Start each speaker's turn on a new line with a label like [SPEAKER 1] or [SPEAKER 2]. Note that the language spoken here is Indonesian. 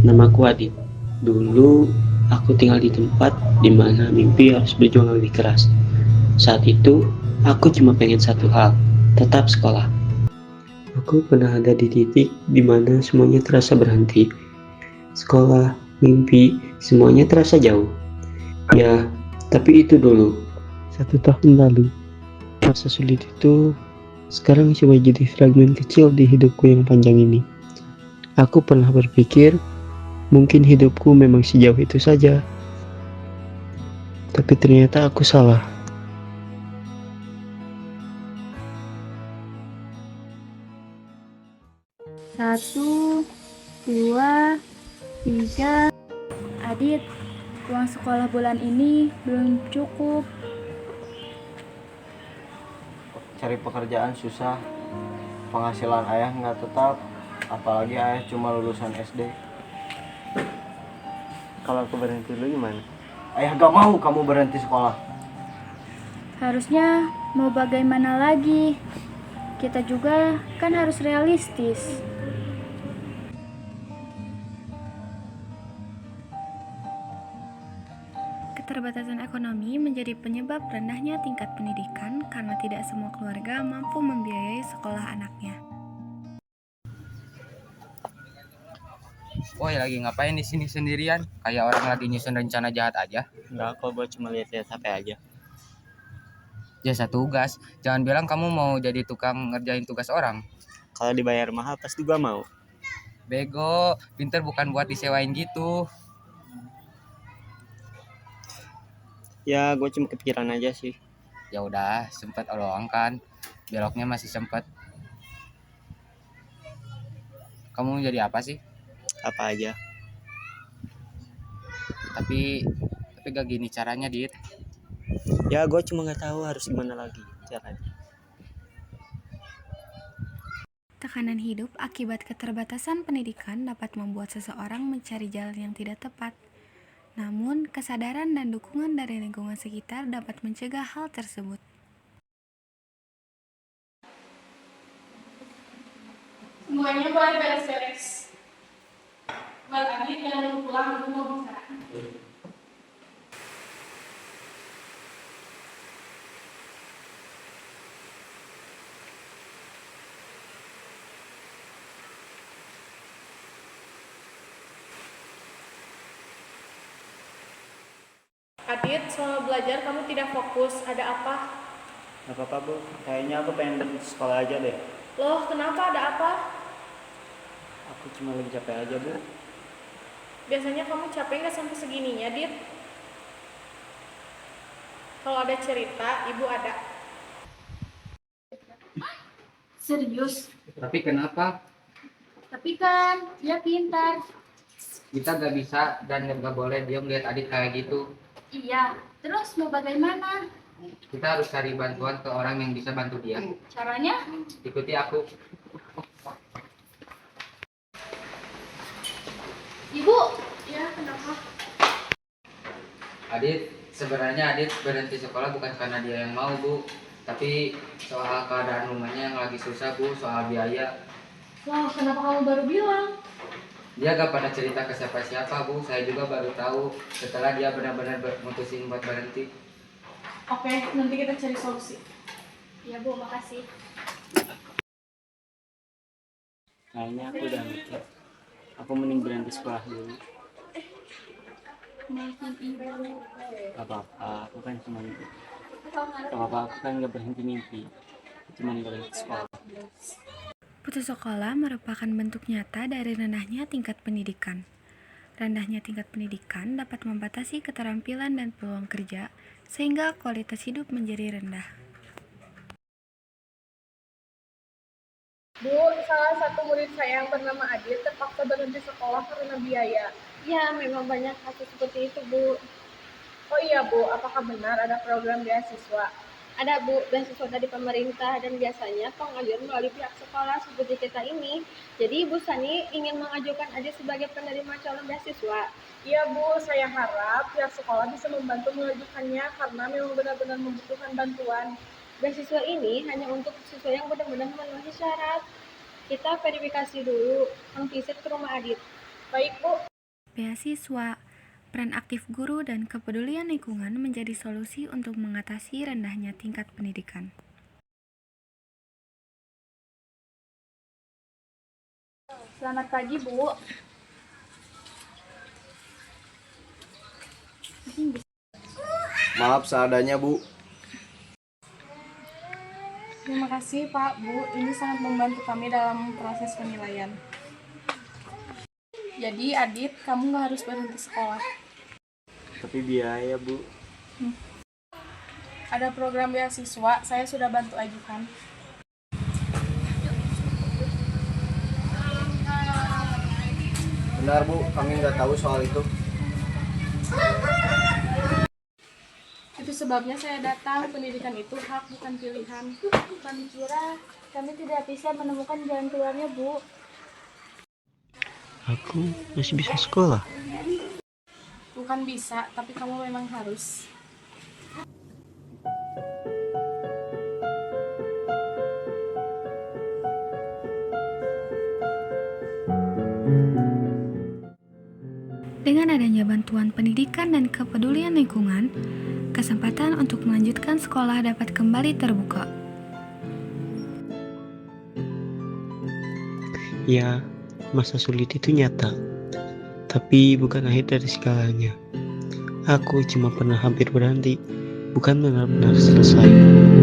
[SPEAKER 1] Namaku Adit. Dulu aku tinggal di tempat di mana mimpi harus berjuang lebih keras. Saat itu, aku cuma pengen satu hal, tetap sekolah. Aku pernah ada di titik di mana semuanya terasa berhenti. Sekolah, mimpi, semuanya terasa jauh. Ya, tapi itu dulu. 1 tahun lalu, masa sulit itu sekarang cuma jadi fragmen kecil di hidupku yang panjang ini. Aku pernah berpikir, mungkin hidupku memang sejauh itu saja. Tapi ternyata aku salah.
[SPEAKER 2] Satu, dua, tiga. Adit, uang sekolah bulan ini belum cukup.
[SPEAKER 3] Cari pekerjaan susah, penghasilan ayah nggak tetap, apalagi ayah cuma lulusan SD.
[SPEAKER 1] Kalau aku berhenti dulu gimana?
[SPEAKER 3] Ayah gak mau kamu berhenti sekolah.
[SPEAKER 2] Harusnya mau bagaimana lagi? Kita juga kan harus realistis. Keterbatasan ekonomi menjadi penyebab rendahnya tingkat pendidikan karena tidak semua keluarga mampu membiayai sekolah anaknya.
[SPEAKER 4] Woi, lagi ngapain di sini sendirian? Kayak orang lagi nyusun rencana jahat aja.
[SPEAKER 1] Enggak, kok gue cuma lihat-lihat HP aja.
[SPEAKER 4] Jasa tugas. Jangan bilang kamu mau jadi tukang ngerjain tugas orang.
[SPEAKER 1] Kalau dibayar mahal pasti gue mau.
[SPEAKER 4] Bego, pinter bukan buat disewain gitu.
[SPEAKER 1] Ya, gue cuma kepikiran aja sih.
[SPEAKER 4] Ya udah, sempet doang kan. Beloknya masih sempet. Kamu jadi apa sih?
[SPEAKER 1] Apa aja.
[SPEAKER 4] Tapi gak gini caranya, Dit.
[SPEAKER 1] Ya, gue cuma nggak tahu harus gimana lagi caranya.
[SPEAKER 2] Tekanan hidup akibat keterbatasan pendidikan dapat membuat seseorang mencari jalan yang tidak tepat. Namun, kesadaran dan dukungan dari lingkungan sekitar dapat mencegah hal tersebut.
[SPEAKER 5] Semuanya boleh beres-beres. Buat Adit jangan lupa pulang, aku mau bicara. Adit, selama belajar kamu tidak fokus. Ada apa?
[SPEAKER 1] Gak apa-apa, Bu. Kayaknya aku pengen berhenti sekolah aja deh.
[SPEAKER 5] Loh, kenapa? Ada apa?
[SPEAKER 1] Aku cuma lagi capek aja, Bu.
[SPEAKER 5] Biasanya kamu capek nggak sampai segininya, Dit? Kalau ada cerita, ibu ada.
[SPEAKER 2] Serius?
[SPEAKER 4] Tapi kenapa?
[SPEAKER 2] Tapi kan dia pintar.
[SPEAKER 4] Kita gak bisa dan gak boleh diam lihat adik kayak gitu.
[SPEAKER 2] Iya, terus mau bagaimana?
[SPEAKER 4] Kita harus cari bantuan ke orang yang bisa bantu dia.
[SPEAKER 2] Caranya?
[SPEAKER 4] Ikuti aku.
[SPEAKER 2] Ibu,
[SPEAKER 5] Ya, kenapa?
[SPEAKER 4] Adit, sebenarnya Adit berhenti sekolah bukan karena dia yang mau, Bu. Tapi soal keadaan rumahnya yang lagi susah, Bu, soal biaya.
[SPEAKER 5] Loh, kenapa kamu baru bilang?
[SPEAKER 4] Dia gak pernah cerita ke siapa-siapa, Bu. Saya juga baru tahu setelah dia benar-benar mutusin buat berhenti.
[SPEAKER 5] Oke, nanti kita cari solusi.
[SPEAKER 2] ya Bu, makasih.
[SPEAKER 1] Kayaknya aku udah mikir. Aku mending berhenti sekolah dulu.
[SPEAKER 2] Maafin Ibu.
[SPEAKER 1] Gak apa-apa, aku kan cuma mimpi. Gak apa-apa, aku kan gak berhenti mimpi. Cuma berhenti sekolah.
[SPEAKER 2] Putus sekolah merupakan bentuk nyata dari rendahnya tingkat pendidikan. Rendahnya tingkat pendidikan dapat membatasi keterampilan dan peluang kerja, sehingga kualitas hidup menjadi rendah.
[SPEAKER 5] Bu, salah satu murid saya yang bernama Adit terpaksa berhenti sekolah karena biaya.
[SPEAKER 6] Ya, memang banyak kasus seperti itu, Bu.
[SPEAKER 5] Oh iya, Bu, apakah benar ada program beasiswa?
[SPEAKER 6] Ada, Bu, beasiswa dari pemerintah dan biasanya pengajuan melalui pihak sekolah seperti kita ini. Jadi, Bu Sani ingin mengajukan aja sebagai penerima calon beasiswa.
[SPEAKER 5] Iya, Bu, saya harap pihak sekolah bisa membantu mengajukannya karena memang benar-benar membutuhkan bantuan.
[SPEAKER 6] Beasiswa ini hanya untuk siswa yang benar-benar memenuhi syarat. Kita verifikasi dulu, visit ke rumah Adit.
[SPEAKER 5] Baik, Bu.
[SPEAKER 2] beasiswa, peran aktif guru, dan kepedulian lingkungan menjadi solusi untuk mengatasi rendahnya tingkat pendidikan.
[SPEAKER 5] Selamat pagi, Bu.
[SPEAKER 3] Maaf seadanya, Bu.
[SPEAKER 5] Terima kasih, Pak, Bu. Ini sangat membantu kami dalam proses penilaian. Jadi, Adit, kamu nggak harus berhenti sekolah.
[SPEAKER 3] Tapi biaya, Bu.
[SPEAKER 5] Ada program beasiswa, saya sudah bantu ajukan.
[SPEAKER 3] Benar, Bu. Kami nggak tahu soal itu.
[SPEAKER 5] Itu sebabnya saya datang. Pendidikan itu hak, bukan pilihan.
[SPEAKER 6] Kami kira kami tidak bisa menemukan jalan keluarnya, Bu.
[SPEAKER 1] Aku masih bisa sekolah.
[SPEAKER 5] Bukan bisa, tapi kamu memang harus.
[SPEAKER 2] Dengan adanya bantuan pendidikan dan kepedulian lingkungan, kesempatan untuk melanjutkan sekolah dapat kembali terbuka.
[SPEAKER 1] Ya, masa sulit itu nyata, tapi bukan akhir dari segalanya. Aku cuma pernah hampir berhenti, bukan benar-benar selesai.